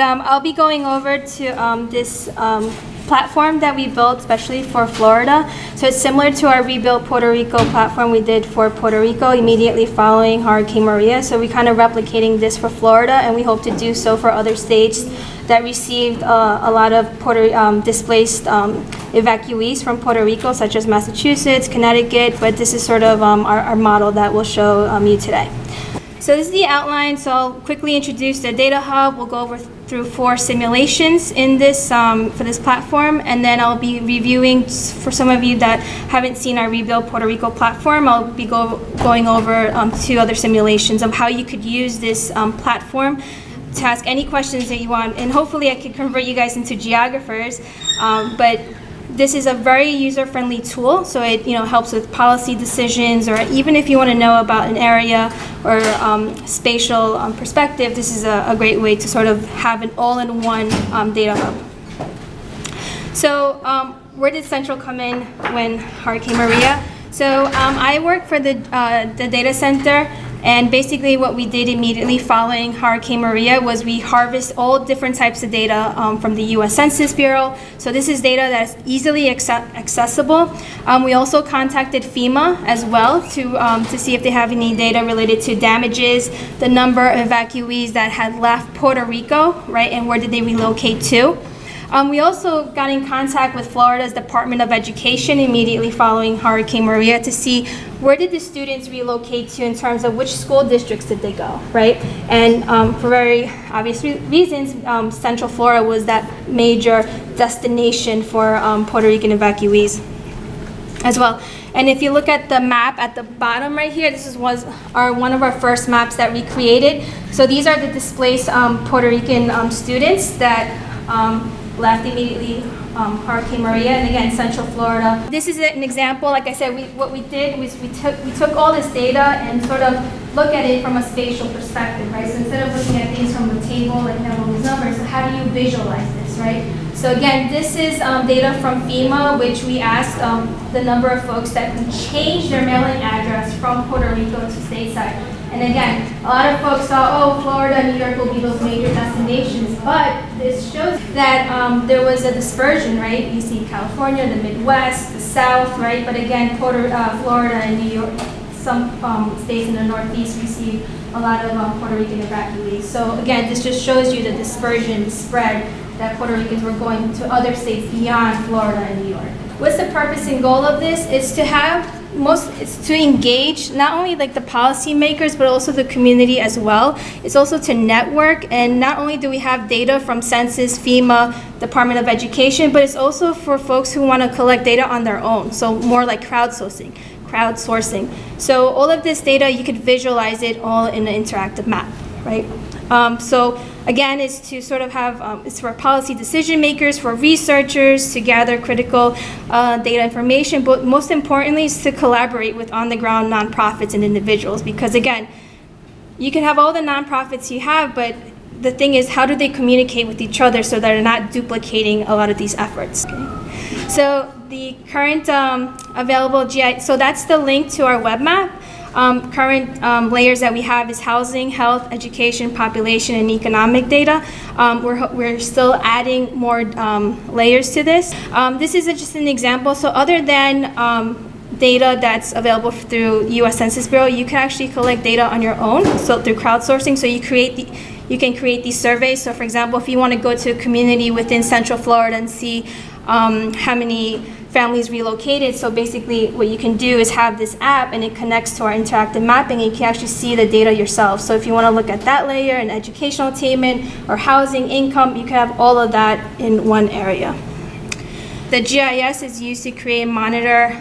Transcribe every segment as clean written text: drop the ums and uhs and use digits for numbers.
I'll be going over to this platform that we built especially for Florida. So it's similar to our Rebuild Puerto Rico platform we did for Puerto Rico immediately following Hurricane Maria. So we're kind of replicating this for Florida, and we hope to do so for other states that received a lot of displaced evacuees from Puerto Rico, such as Massachusetts, Connecticut, but this is sort of our model that we'll show you today. So this is the outline, so I'll quickly introduce the data hub. We'll go through 4 simulations in this for this platform, and then I'll be reviewing, for some of you that haven't seen our Rebuild Puerto Rico platform, I'll be going over 2 other simulations of how you could use this platform to ask any questions that you want, and hopefully I can convert you guys into geographers, but this is a very user-friendly tool, so it helps with policy decisions, or even if you want to know about an area or spatial perspective, this is a great way to sort of have an all-in-one data hub. So where did Centro come in when Hurricane Maria? So I work for the data center, and basically what we did immediately following Hurricane Maria was we harvest all different types of data from the US Census Bureau. So this is data that's easily accessible. We also contacted FEMA as well to see if they have any data related to damages, the number of evacuees that had left Puerto Rico, right, and where did they relocate to. We also got in contact with Florida's Department of Education immediately following Hurricane Maria to see where did the students relocate to in terms of which school districts did they go, right? And for very obvious reasons, Central Florida was that major destination for Puerto Rican evacuees as well. And if you look at the map at the bottom right here, this was one of our first maps that we created. So these are the displaced Puerto Rican students that left immediately Hurricane Maria, and again, Central Florida. This is an example. Like I said, what we did was we took all this data and sort of look at it from a spatial perspective, right? So instead of looking at things from the table, like have all these numbers, so how do you visualize this, right? So again, this is data from FEMA, which we asked the number of folks that would change their mailing address from Puerto Rico to stateside. And again, a lot of folks thought, oh, Florida and New York will be those major destinations, but this shows that there was a dispersion, right? You see California, the Midwest, the South, right? But again, Florida and New York, some states in the Northeast receive a lot of Puerto Rican evacuees. So again, this just shows you the dispersion, the spread that Puerto Ricans were going to other states beyond Florida and New York. What's the purpose and goal of this? It's to engage not only like the policymakers, but also the community as well. It's also to network, and not only do we have data from Census, FEMA, Department of Education, but it's also for folks who want to collect data on their own, so more like crowdsourcing. So all of this data, you could visualize it all in an interactive map, right? So again, it's to sort of have, it's for policy decision makers, for researchers to gather critical data information, but most importantly is to collaborate with on-the-ground nonprofits and individuals, because again, you can have all the nonprofits you have, but the thing is, how do they communicate with each other so they're not duplicating a lot of these efforts? Okay. So the current available GI, so that's the link to our web map. Current layers that we have is housing, health, education, population, and economic data. We're still adding more layers to this. This is just an example. So other than data that's available through US Census Bureau, you can actually collect data on your own, so through crowdsourcing. So you can create these surveys. So for example, if you want to go to a community within Central Florida and see how many families relocated, so basically what you can do is have this app and it connects to our interactive mapping, and you can actually see the data yourself. So if you want to look at that layer and educational attainment or housing, income, you can have all of that in one area. The GIS is used to create and monitor,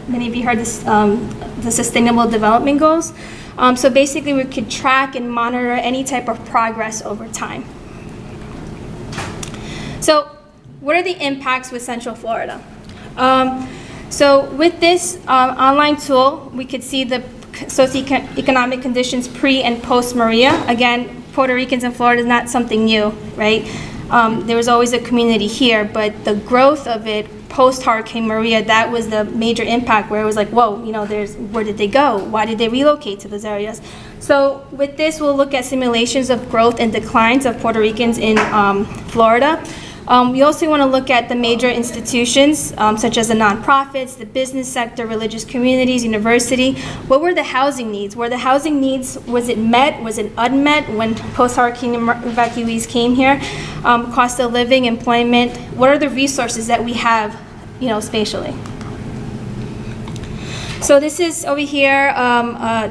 many of you heard this, the Sustainable Development Goals. So basically we could track and monitor any type of progress over time. So what are the impacts with Central Florida? So with this online tool, we could see the socioeconomic conditions pre and post Maria. Again, Puerto Ricans in Florida is not something new, right? There was always a community here, but the growth of it post-Hurricane Maria, that was the major impact where it was like, whoa, you know, where did they go? Why did they relocate to those areas? So with this, we'll look at simulations of growth and declines of Puerto Ricans in Florida. We also want to look at the major institutions, such as the nonprofits, the business sector, religious communities, university. What were the housing needs? Was it met? Was it unmet when post-hurricane evacuees came here? Cost of living, employment. What are the resources that we have, you know, spatially? So this is over here,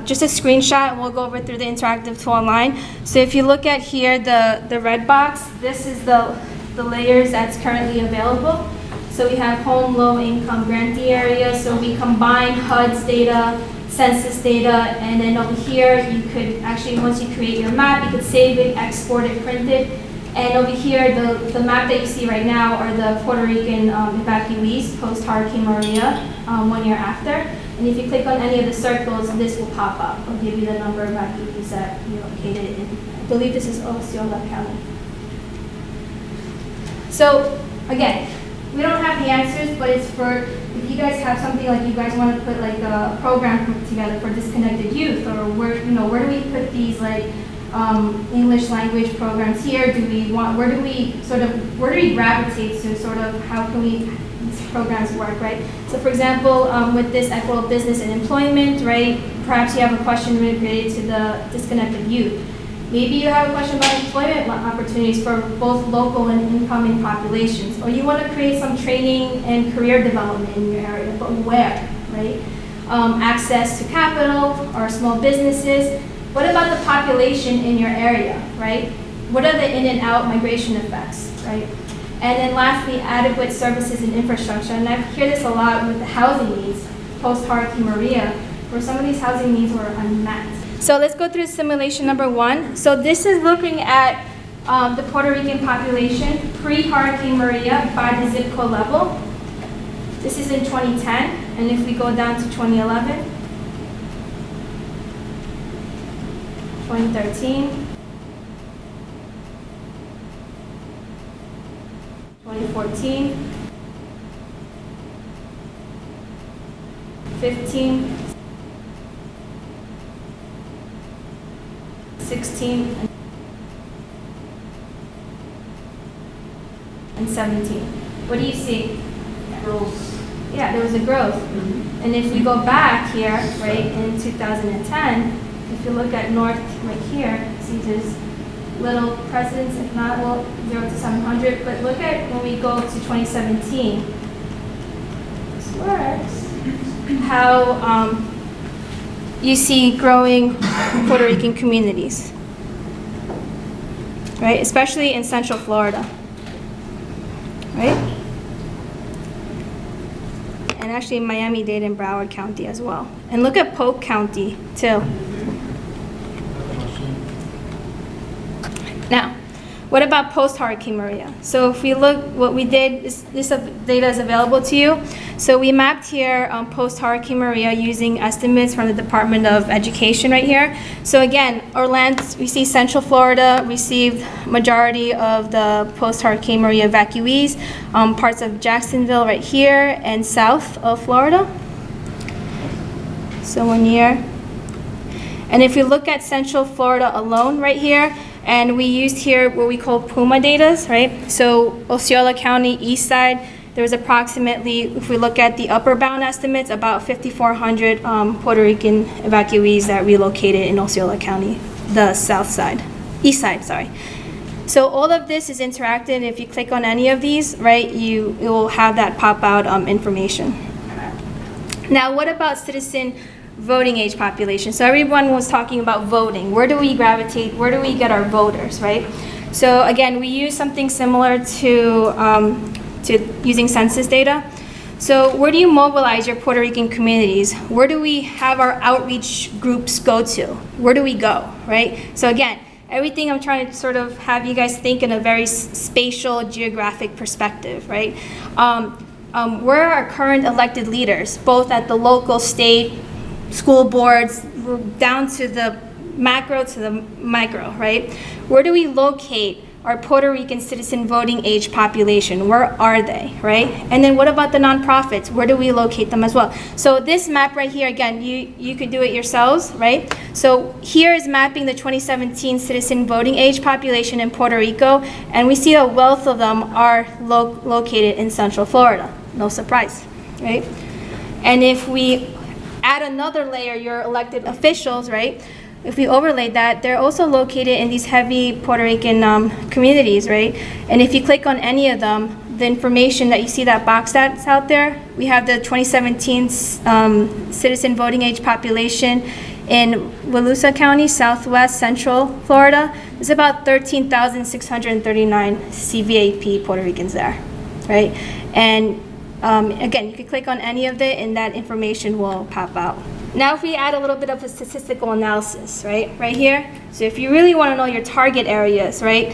just a screenshot, and we'll go over through the interactive tool online. So if you look at here, the red box, this is the layers that's currently available. So we have home, low income, grantee area. So we combine HUD's data, census data, and then over here you could actually, once you create your map, you could save it, export it, print it. And over here, the map that you see right now are the Puerto Rican evacuees post-Hurricane Maria 1 year after. And if you click on any of the circles, this will pop up. It'll give you the number of evacuees that you located in. I believe this is Osceola County. So again, we don't have the answers, but it's for, if you guys have something like you guys want to put like a program together for disconnected youth, or where do we put these like English language programs here? Where do we gravitate to sort of, how can these programs work, right? So for example, with this equitable business and employment, right, perhaps you have a question related to the disconnected youth. Maybe you have a question about employment opportunities for both local and incoming populations, or you want to create some training and career development in your area, but where, right? Access to capital or small businesses. What about the population in your area, right? What are the in and out migration effects, right? And then lastly, adequate services and infrastructure. And I hear this a lot with the housing needs post-Hurricane Maria, where some of these housing needs were unmet. So let's go through simulation number 1. So this is looking at the Puerto Rican population pre-Hurricane Maria by the zip code level. This is in 2010, and if we go down to 2011, 2013, 2014, 15, 16, and 17. What do you see? Growth. Yeah, there was a growth. Mm-hmm. And if we go back here, right, in 2010, if you look at north right here, see there's little presence, if not, well, 0 to 700. But look at when we go to 2017. This works. How you see growing Puerto Rican communities, right? Especially in Central Florida, right? And actually Miami-Dade and Broward County as well. And look at Polk County too. Now, what about post-Hurricane Maria? So if we look, what we did, this data is available to you. So we mapped here post-Hurricane Maria using estimates from the Department of Education right here. So again, Orlando, we see Central Florida received majority of the post-Hurricane Maria evacuees, parts of Jacksonville right here, and south of Florida. So 1 year. And if we look at Central Florida alone right here, and we used here what we call PUMA data, right? So Osceola County, east side, there was approximately, if we look at the upper bound estimates, about 5,400 Puerto Rican evacuees that relocated in Osceola County, the south side, east side, sorry. So all of this is interactive. If you click on any of these, right, it will have that pop out information. Now, what about citizen voting age population? So everyone was talking about voting. Where do we gravitate? Where do we get our voters, right? So again, we use something similar to using census data. So where do you mobilize your Puerto Rican communities? Where do we have our outreach groups go to? Where do we go, right? So again, everything I'm trying to sort of have you guys think in a very spatial, geographic perspective, right? Where are our current elected leaders, both at the local, state, school boards, down to the macro to the micro, right? Where do we locate our Puerto Rican citizen voting age population. Where are they, right? And then what about the nonprofits? Where do we locate them as well? So this map right here, again, you could do it yourselves, right? So here is mapping the 2017 citizen voting age population in Puerto Rico, and we see a wealth of them are located in Central Florida. No surprise, right? And if we add another layer, your elected officials, right? If we overlay that, they're also located in these heavy Puerto Rican communities, right? And if you click on any of them, the information that you see that box that's out there, we have the 2017 citizen voting age population in Volusia County, Southwest Central Florida. There's about 13,639 CVAP Puerto Ricans there, right? And again, you can click on any of it and that information will pop out. Now if we add a little bit of a statistical analysis, right here. So if you really want to know your target areas, right?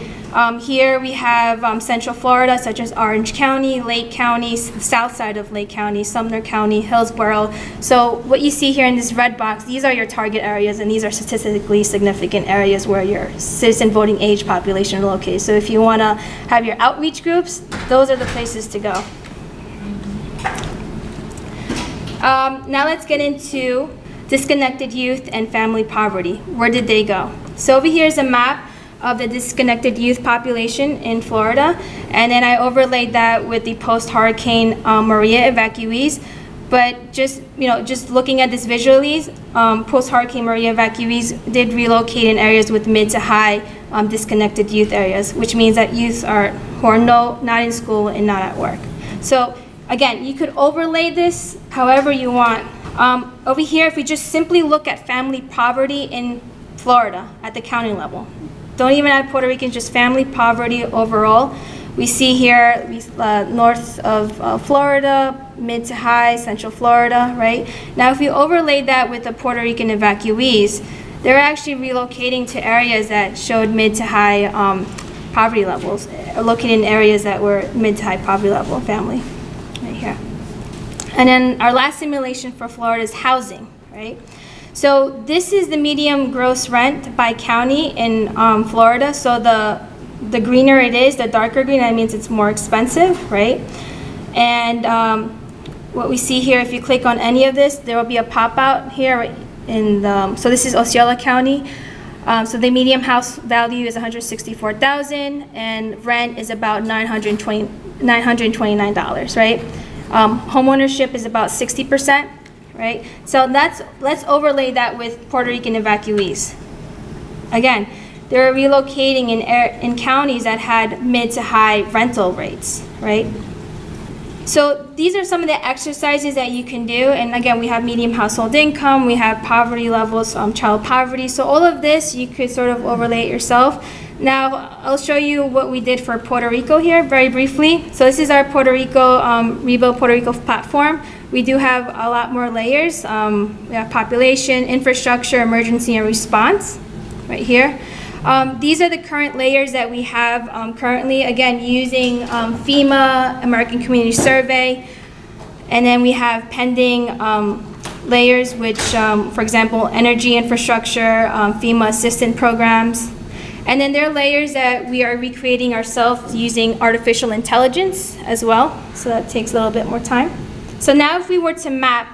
Here we have Central Florida, such as Orange County, Lake County, south side of Lake County, Sumner County, Hillsborough. So what you see here in this red box, these are your target areas, and these are statistically significant areas where your citizen voting age population is located. So if you want to have your outreach groups, those are the places to go. Now let's get into disconnected youth and family poverty. Where did they go? So over here is a map of the disconnected youth population in Florida, and then I overlaid that with the post-Hurricane Maria evacuees. But just looking at this visually, post-Hurricane Maria evacuees did relocate in areas with mid to high disconnected youth areas, which means that youth who are not in school and not at work. So again, you could overlay this however you want. Over here, if we just simply look at family poverty in Florida at the county level, don't even add Puerto Rican, just family poverty overall. We see here north of Florida, mid to high, Central Florida, right? Now, if we overlay that with the Puerto Rican evacuees, they're actually relocating to areas that showed mid to high poverty levels, located in areas that were mid to high poverty level family. Here. And then our last simulation for Florida is housing, right? So this is the median gross rent by county in Florida. So the greener it is, the darker green, that means it's more expensive, right? And what we see here, if you click on any of this, there will be a pop out here so this is Osceola County. So the median house value is $164,000 and rent is about $929, right? Home ownership is about 60%, right? So let's overlay that with Puerto Rican evacuees. Again, they're relocating in counties that had mid to high rental rates, right? So these are some of the exercises that you can do. And again, we have median household income, we have poverty levels, child poverty. So all of this, you could sort of overlay it yourself. Now, I'll show you what we did for Puerto Rico here very briefly. So this is our Puerto Rico, Rebuild Puerto Rico platform. We do have a lot more layers. We have population, infrastructure, emergency, and response right here. These are the current layers that we have currently, again, using FEMA, American Community Survey, and then we have pending layers which, for example, energy infrastructure, FEMA assistance programs. And then there are layers that we are recreating ourselves using artificial intelligence as well, so that takes a little bit more time. So now if we were to map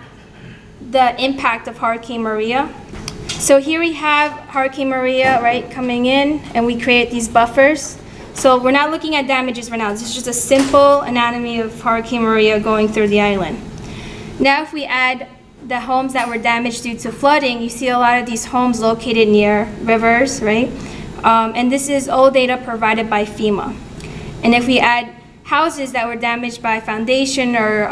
the impact of Hurricane Maria, so here we have Hurricane Maria, right, coming in, and we create these buffers. So we're not looking at damages right now. This is just a simple anatomy of Hurricane Maria going through the island. Now if we add the homes that were damaged due to flooding, you see a lot of these homes located near rivers, right? And this is all data provided by FEMA. And if we add houses that were damaged by foundation or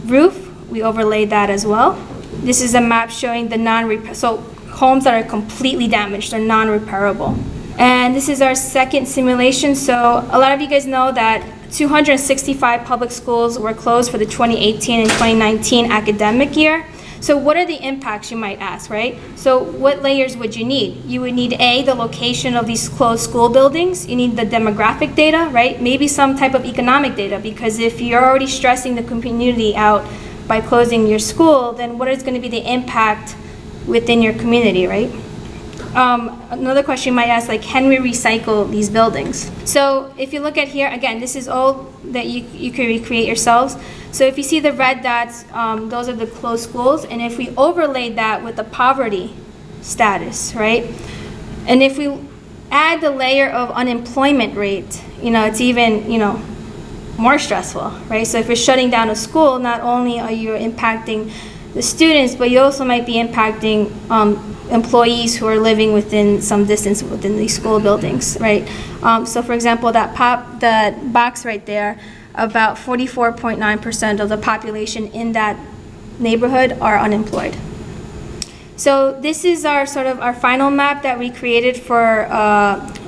roof, we overlaid that as well. This is a map showing the so homes that are completely damaged, they're non-repairable. And this is our second simulation. So a lot of you guys know that 265 public schools were closed for the 2018 and 2019 academic year. So what are the impacts, you might ask, right? So what layers would you need? You would need the location of these closed school buildings. You need the demographic data, right? Maybe some type of economic data, because if you're already stressing the community out by closing your school, then what is going to be the impact within your community, right? another question you might ask, like, can we recycle these buildings? So if you look at here, again, this is all that you can recreate yourselves. So if you see the red dots, those are the closed schools. And if we overlaid that with the poverty status, right? And if we add the layer of unemployment rate, it's even, more stressful, right? So if you're shutting down a school, not only are you impacting the students, but you also might be impacting employees who are living within some distance within these school buildings, right? So for example, that box right there, about 44.9% of the population in that neighborhood are unemployed. So this is our final map that we created for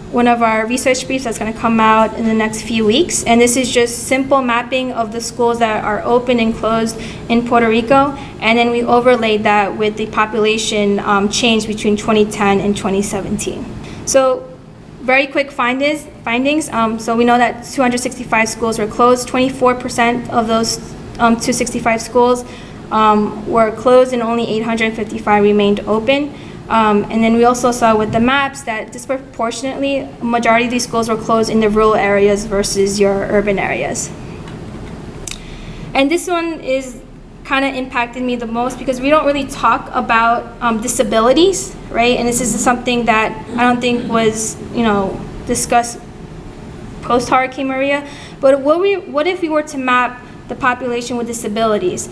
one of our research briefs that's going to come out in the next few weeks. And this is just simple mapping of the schools that are open and closed in Puerto Rico. And then we overlaid that with the population change between 2010 and 2017. So very quick findings. So we know that 265 schools were closed. 24% of those 265 schools were closed and only 855 remained open. And then we also saw with the maps that disproportionately, a majority of these schools were closed in the rural areas versus your urban areas. And this one is kind of impacted me the most because we don't really talk about disabilities, right? And this is something that I don't think was, discussed post-Hurricane Maria. But what if we were to map the population with disabilities?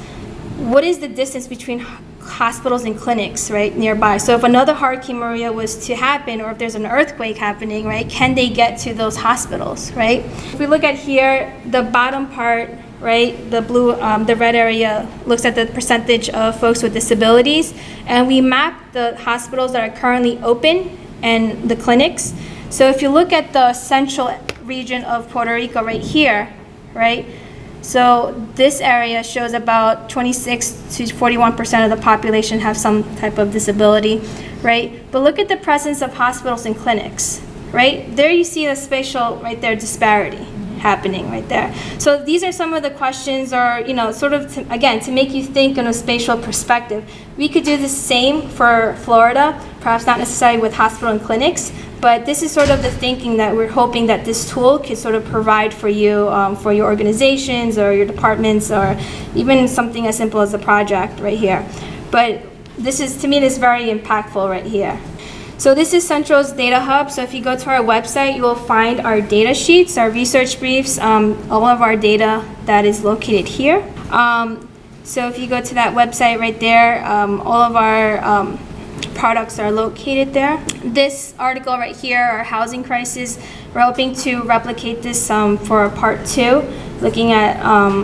What is the distance between hospitals and clinics, right, nearby? So if another Hurricane Maria was to happen, or if there's an earthquake happening, right, can they get to those hospitals, right? If we look at here, the bottom part, right, the blue, the red area looks at the percentage of folks with disabilities, and we map the hospitals that are currently open and the clinics. So if you look at the central region of Puerto Rico right here, right, so this area shows about 26 to 41% of the population have some type of disability, right? But look at the presence of hospitals and clinics, right? There you see the spatial, right there, disparity happening right there. So these are some of the questions, or sort of to make you think in a spatial perspective. We could do the same for Florida, perhaps not necessarily with hospital and clinics, but this is sort of the thinking that we're hoping that this tool could sort of provide for you, for your organizations or your departments, or even something as simple as a project right here. But this is, to me, this is very impactful right here. So this is Centro's data hub. So if you go to our website, you will find our data sheets, our research briefs, all of our data that is located here. So if you go to that website right there, all of our products are located there. This article right here, our housing crisis, we're hoping to replicate this for part 2, looking at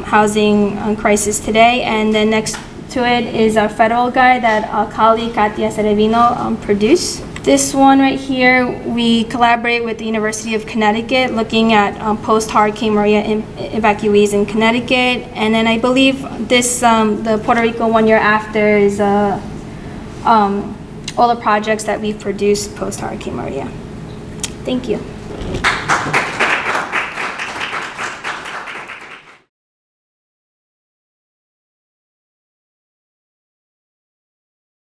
housing crisis today. And then next to it is our federal guide that our colleague Katia Cerevino produced. This one right here, we collaborate with the University of Connecticut, looking at post-Hurricane Maria evacuees in Connecticut. And then I believe this, the Puerto Rico 1 year after, is all the projects that we've produced post-Hurricane Maria. Thank you.